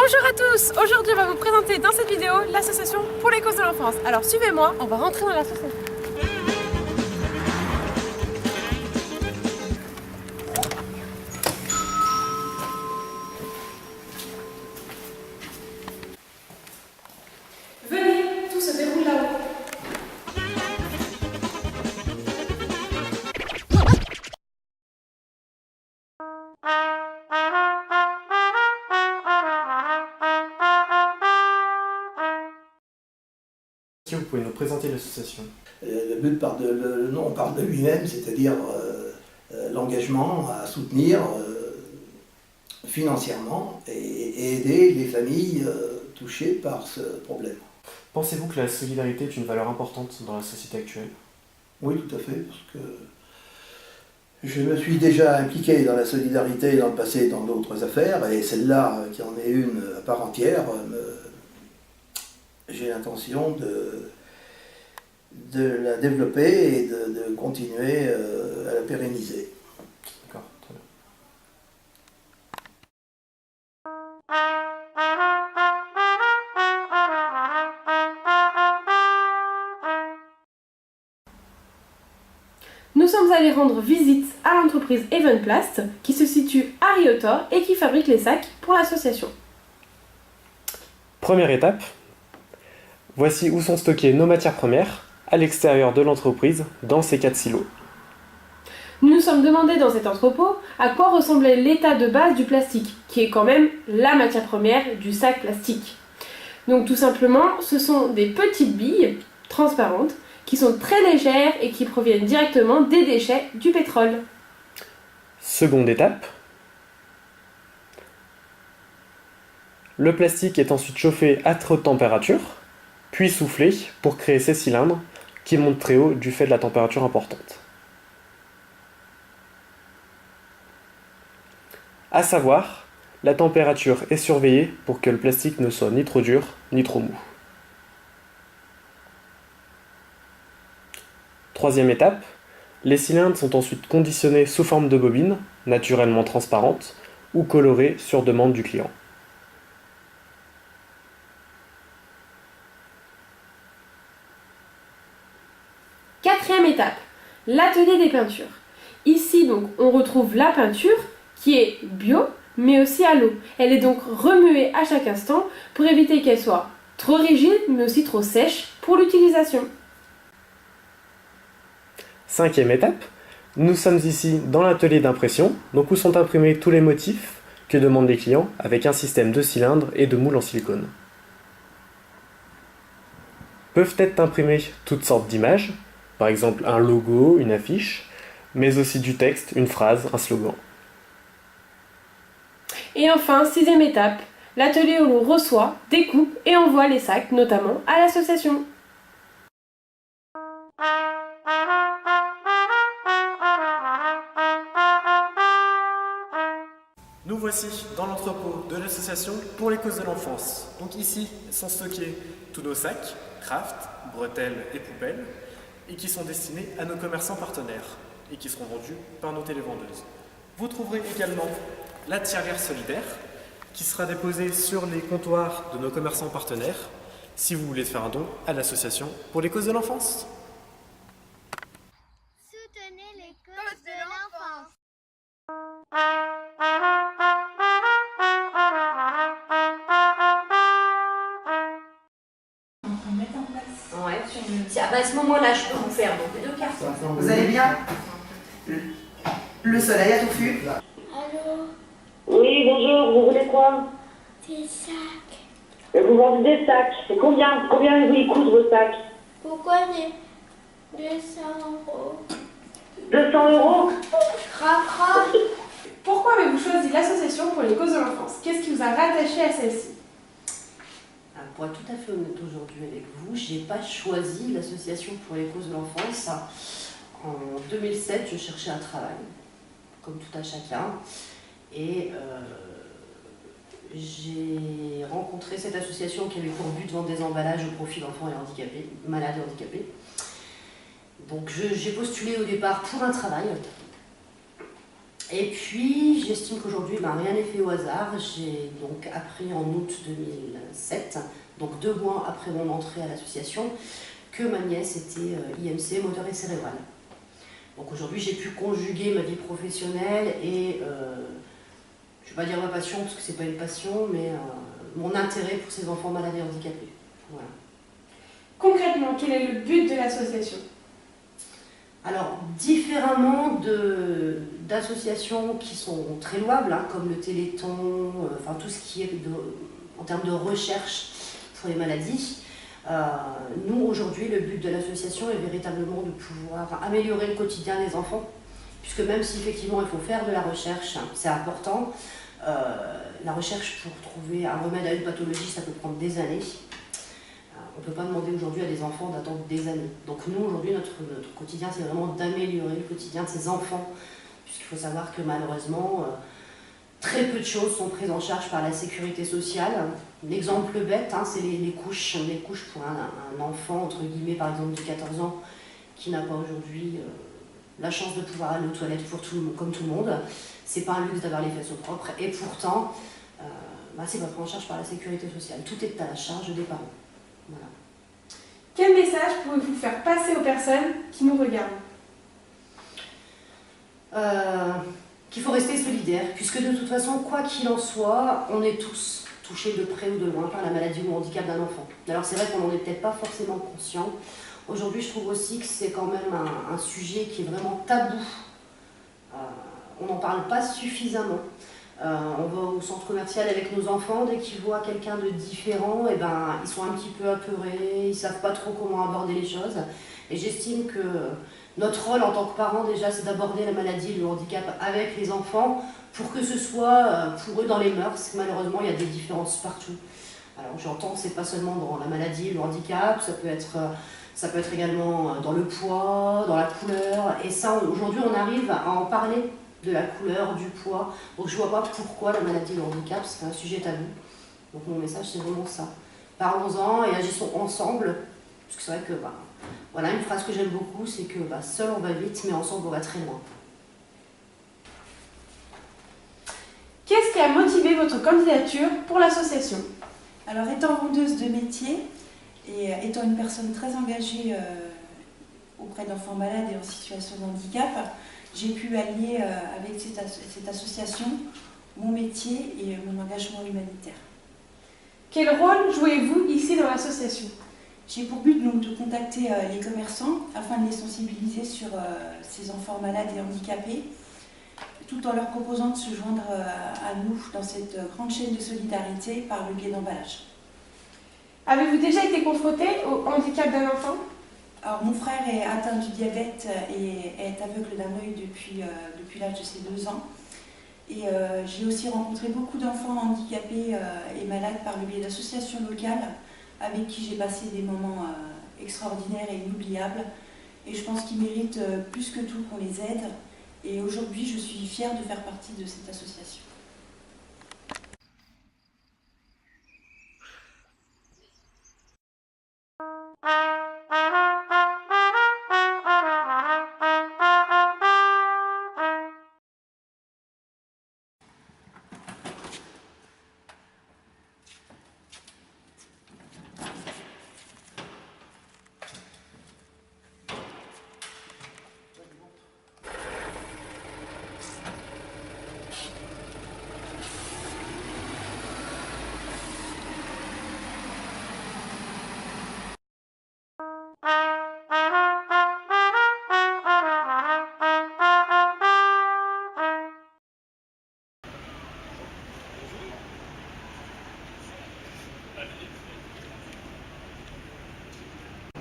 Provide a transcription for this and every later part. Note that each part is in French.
Bonjour à tous! Aujourd'hui on va vous présenter dans cette vidéo l'association pour les causes de l'enfance. Alors suivez-moi, on va rentrer dans l'association. Venez, tout se déroule là-haut. Si vous pouvez nous présenter l'association. Le but, le nom parle de lui-même, c'est-à-dire l'engagement à soutenir financièrement et aider les familles touchées par ce problème. Pensez-vous que la solidarité est une valeur importante dans la société actuelle? Oui, tout à fait, parce que je me suis déjà impliqué dans la solidarité dans le passé dans d'autres affaires, et celle-là, qui en est une à part entière, j'ai l'intention de la développer et de continuer à la pérenniser. D'accord, très bien. Nous sommes allés rendre visite à l'entreprise Evenplast qui se situe à Riotor et qui fabrique les sacs pour l'association. Première étape, voici où sont stockées nos matières premières à l'extérieur de l'entreprise dans ces 4 silos. Nous nous sommes demandé dans cet entrepôt à quoi ressemblait l'état de base du plastique, qui est quand même la matière première du sac plastique. Donc tout simplement, ce sont des petites billes transparentes qui sont très légères et qui proviennent directement des déchets du pétrole. Seconde étape, le plastique est ensuite chauffé à haute température, puis soufflé pour créer ces cylindres qui montent très haut du fait de la température importante. À savoir, la température est surveillée pour que le plastique ne soit ni trop dur ni trop mou. Troisième étape, les cylindres sont ensuite conditionnés sous forme de bobines, naturellement transparentes, ou colorées sur demande du client. Quatrième étape, l'atelier des peintures. Ici donc on retrouve la peinture qui est bio mais aussi à l'eau. Elle est donc remuée à chaque instant pour éviter qu'elle soit trop rigide mais aussi trop sèche pour l'utilisation. Cinquième étape, nous sommes ici dans l'atelier d'impression, donc où sont imprimés tous les motifs que demandent les clients avec un système de cylindres et de moules en silicone. Peuvent être imprimées toutes sortes d'images, par exemple un logo, une affiche, mais aussi du texte, une phrase, un slogan. Et enfin, sixième étape, l'atelier où l'on reçoit, découpe et envoie les sacs, notamment à l'association. Nous voici dans l'entrepôt de l'association pour les causes de l'enfance. Donc ici sont stockés tous nos sacs, craft, bretelles et poubelles, et qui sont destinés à nos commerçants partenaires et qui seront vendus par nos télévendeuses. Vous trouverez également la tirelire solidaire qui sera déposée sur les comptoirs de nos commerçants partenaires si vous voulez faire un don à l'association pour les causes de l'enfance. Soutenez les causes de l'enfance. Ouais, à ce moment-là, je peux vous faire donc les 2 cartons. Vous allez bien? Le soleil a touffu. Allô? Oui, bonjour, vous voulez quoi? Des sacs. Vous vendez des sacs. Et combien ils coûtent vos sacs? Pourquoi des 200 euros? 200 euros? Cracra. Pourquoi avez-vous choisi l'association pour les causes de l'enfance? Qu'est-ce qui vous a rattaché à celle-ci? Pour être tout à fait honnête aujourd'hui avec vous, je n'ai pas choisi l'association pour les causes de l'enfance. En 2007, je cherchais un travail, comme tout à chacun, et j'ai rencontré cette association qui avait pour but de vendre des emballages au profit d'enfants et handicapés, malades et handicapés. Donc j'ai postulé au départ pour un travail. Et puis, j'estime qu'aujourd'hui, rien n'est fait au hasard. J'ai donc appris en août 2007, donc 2 mois après mon entrée à l'association, que ma nièce était IMC, moteur et cérébral. Donc aujourd'hui, j'ai pu conjuguer ma vie professionnelle et, je ne vais pas dire ma passion, parce que ce n'est pas une passion, mais mon intérêt pour ces enfants malades et handicapés. Voilà. Concrètement, quel est le but de l'association? Alors, différemment d'associations qui sont très louables, comme le Téléthon, enfin tout ce qui est en termes de recherche pour les maladies, nous aujourd'hui le but de l'association est véritablement de pouvoir améliorer le quotidien des enfants, puisque même si effectivement il faut faire de la recherche, c'est important, la recherche pour trouver un remède à une pathologie, ça peut prendre des années. On ne peut pas demander aujourd'hui à des enfants d'attendre des années. Donc nous, aujourd'hui, notre quotidien, c'est vraiment d'améliorer le quotidien de ces enfants, puisqu'il faut savoir que malheureusement, très peu de choses sont prises en charge par la sécurité sociale. L'exemple bête, c'est les couches. Les couches pour un enfant, entre guillemets, par exemple, de 14 ans, qui n'a pas aujourd'hui la chance de pouvoir aller aux toilettes comme tout le monde. C'est pas un luxe d'avoir les fesses au propre. Et pourtant, c'est pas pris en charge par la sécurité sociale. Tout est à la charge des parents. Voilà. Quel message pouvez-vous faire passer aux personnes qui nous regardent? Qu'il faut rester solidaire, puisque de toute façon, quoi qu'il en soit, on est tous touchés de près ou de loin par la maladie ou le handicap d'un enfant. Alors c'est vrai qu'on n'en est peut-être pas forcément conscient. Aujourd'hui, je trouve aussi que c'est quand même un sujet qui est vraiment tabou. On n'en parle pas suffisamment. On va au centre commercial avec nos enfants, dès qu'ils voient quelqu'un de différent, ils sont un petit peu apeurés, ils ne savent pas trop comment aborder les choses. Et j'estime que notre rôle en tant que parents, déjà, c'est d'aborder la maladie et le handicap avec les enfants pour que ce soit pour eux dans les mœurs. Malheureusement, il y a des différences partout. Alors j'entends, c'est pas seulement dans la maladie, le handicap, ça peut être également dans le poids, dans la couleur. Et ça, aujourd'hui, on arrive à en parler de la couleur, du poids. Donc je vois pas pourquoi la maladie et le handicap, c'est un sujet tabou. Donc mon message, c'est vraiment ça. Parlons-en et agissons ensemble. Parce que c'est vrai que, voilà, une phrase que j'aime beaucoup, c'est que seul on va vite, mais ensemble on va très loin. Qu'est-ce qui a motivé votre candidature pour l'association? Alors, étant vendeuse de métier et étant une personne très engagée auprès d'enfants malades et en situation de handicap, j'ai pu allier avec cette association mon métier et mon engagement humanitaire. Quel rôle jouez-vous ici dans l'association? J'ai pour but donc de contacter les commerçants afin de les sensibiliser sur ces enfants malades et handicapés, tout en leur proposant de se joindre à nous dans cette grande chaîne de solidarité par le biais d'emballage. Avez-vous déjà été confronté au handicap d'un enfant? Alors, mon frère est atteint du diabète et est aveugle d'un œil depuis l'âge de ses 2 ans. Et j'ai aussi rencontré beaucoup d'enfants handicapés et malades par le biais d'associations locales avec qui j'ai passé des moments extraordinaires et inoubliables. Et je pense qu'ils méritent plus que tout qu'on les aide. Et aujourd'hui, je suis fière de faire partie de cette association.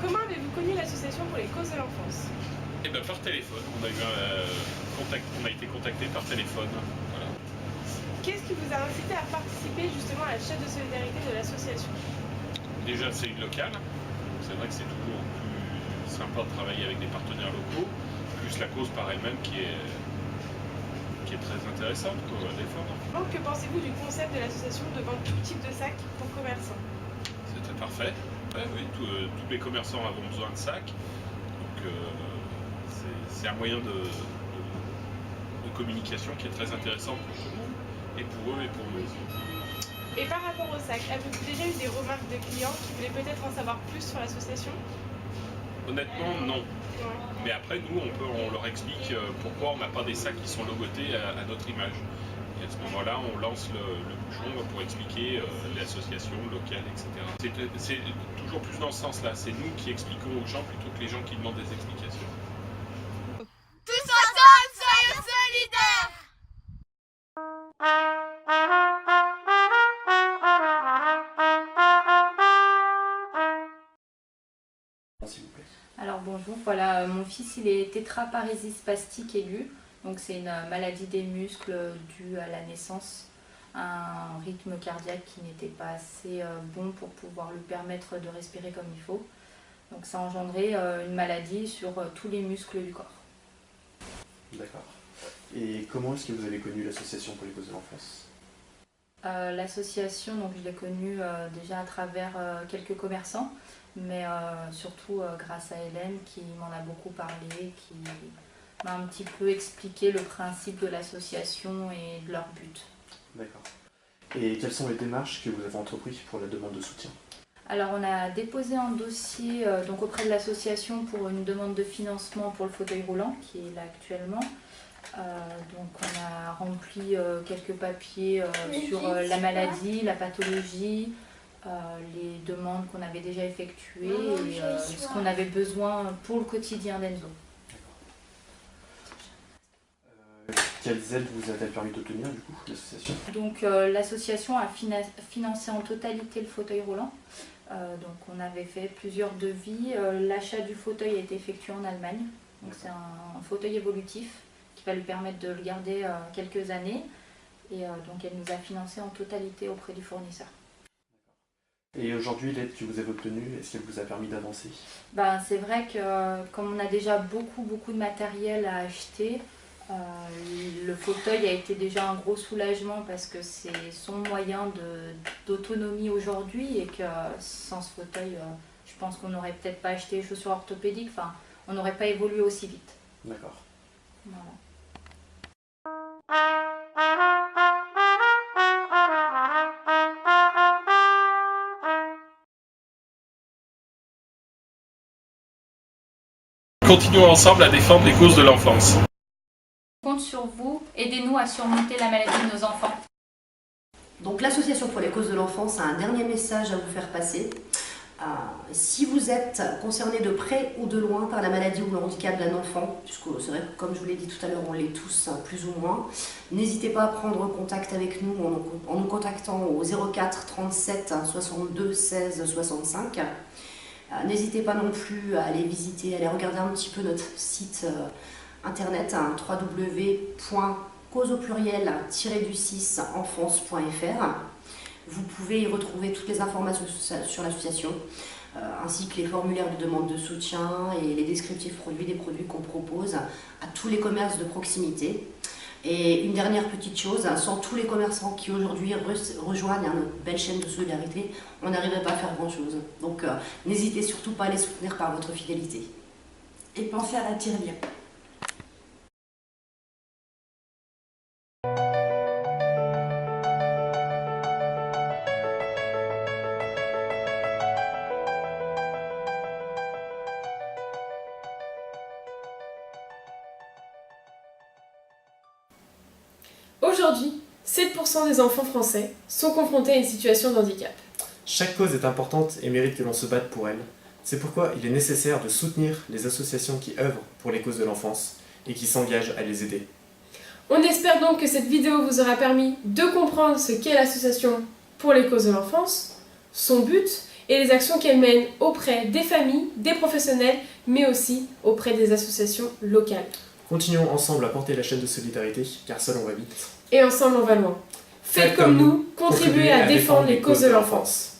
Comment avez-vous connu l'association pour les causes de l'enfance? Par téléphone, on a été contacté par téléphone. Voilà. Qu'est-ce qui vous a incité à participer justement à la chaîne de solidarité de l'association? Déjà, c'est une locale. C'est vrai que c'est toujours plus sympa de travailler avec des partenaires locaux, plus la cause par elle-même qui est très intéressante à défendre. Donc, que pensez-vous du concept de l'association de vendre tout type de sacs pour commerçants? C'était parfait. Oui, tous les commerçants avons besoin de sacs. Donc c'est un moyen de communication qui est très intéressante pour tout le monde, et pour eux et pour nous. Et par rapport au sac, avez-vous déjà eu des remarques de clients qui voulaient peut-être en savoir plus sur l'association? Honnêtement, non. Mais après, nous, on leur explique pourquoi on n'a pas des sacs qui sont logotés à notre image. Et à ce moment-là, on lance le bouchon pour expliquer l'association locale, etc. C'est toujours plus dans ce sens-là. C'est nous qui expliquons aux gens plutôt que les gens qui demandent des explications. Tous ensemble, soyons solidaires! S'il vous plaît. Alors bonjour, voilà, mon fils il est tétraparésie spastique aiguë, donc c'est une maladie des muscles due à la naissance, un rythme cardiaque qui n'était pas assez bon pour pouvoir lui permettre de respirer comme il faut. Donc ça a engendré une maladie sur tous les muscles du corps. D'accord. Et comment est-ce que vous avez connu l'association pour les causes de l'enfance? L'association, donc je l'ai connue déjà à travers quelques commerçants, mais surtout grâce à Hélène qui m'en a beaucoup parlé, qui m'a un petit peu expliqué le principe de l'association et de leur but. D'accord. Et quelles sont les démarches que vous avez entreprises pour la demande de soutien? Alors on a déposé un dossier donc auprès de l'association pour une demande de financement pour le fauteuil roulant qui est là actuellement. Donc on a rempli quelques papiers sur la maladie, la pathologie, les demandes qu'on avait déjà effectuées et ce qu'on avait besoin pour le quotidien d'Enzo. Quelles aides vous a-t-elle permis d'obtenir du coup, l'association? Donc l'association a financé en totalité le fauteuil roulant. Donc on avait fait plusieurs devis. L'achat du fauteuil a été effectué en Allemagne. Donc c'est un fauteuil évolutif qui va lui permettre de le garder quelques années. Et donc elle nous a financé en totalité auprès du fournisseur. Et aujourd'hui, l'aide que vous avez obtenue, est-ce qu'elle vous a permis d'avancer? Ben, c'est vrai que comme on a déjà beaucoup de matériel à acheter, le fauteuil a été déjà un gros soulagement parce que c'est son moyen d'autonomie aujourd'hui et que sans ce fauteuil, je pense qu'on n'aurait peut-être pas acheté les chaussures orthopédiques, enfin, on n'aurait pas évolué aussi vite. D'accord. Voilà. Continuons ensemble à défendre les causes de l'enfance. On compte sur vous, aidez-nous à surmonter la maladie de nos enfants. Donc l'Association pour les causes de l'enfance a un dernier message à vous faire passer. Si vous êtes concerné de près ou de loin par la maladie ou le handicap d'un enfant, puisque c'est vrai que comme je vous l'ai dit tout à l'heure, on l'est tous plus ou moins, n'hésitez pas à prendre contact avec nous en nous contactant au 04 37 62 16 65. N'hésitez pas non plus à aller visiter, à aller regarder un petit peu notre site internet, www.causeaupluriel-du6enfance.fr. Vous pouvez y retrouver toutes les informations sur l'association, ainsi que les formulaires de demande de soutien et les descriptifs produits des produits qu'on propose à tous les commerces de proximité. Et une dernière petite chose, sans tous les commerçants qui aujourd'hui rejoignent notre belle chaîne de solidarité, on n'arriverait pas à faire grand chose. Donc n'hésitez surtout pas à les soutenir par votre fidélité. Et pensez à la tirelire. Aujourd'hui, 7% des enfants français sont confrontés à une situation de handicap. Chaque cause est importante et mérite que l'on se batte pour elle. C'est pourquoi il est nécessaire de soutenir les associations qui œuvrent pour les causes de l'enfance et qui s'engagent à les aider. On espère donc que cette vidéo vous aura permis de comprendre ce qu'est l'association pour les causes de l'enfance, son but et les actions qu'elle mène auprès des familles, des professionnels, mais aussi auprès des associations locales. Continuons ensemble à porter la chaîne de solidarité, car seul on va vite. Et ensemble on va loin. Faites comme nous, contribuez à défendre les causes de l'enfance.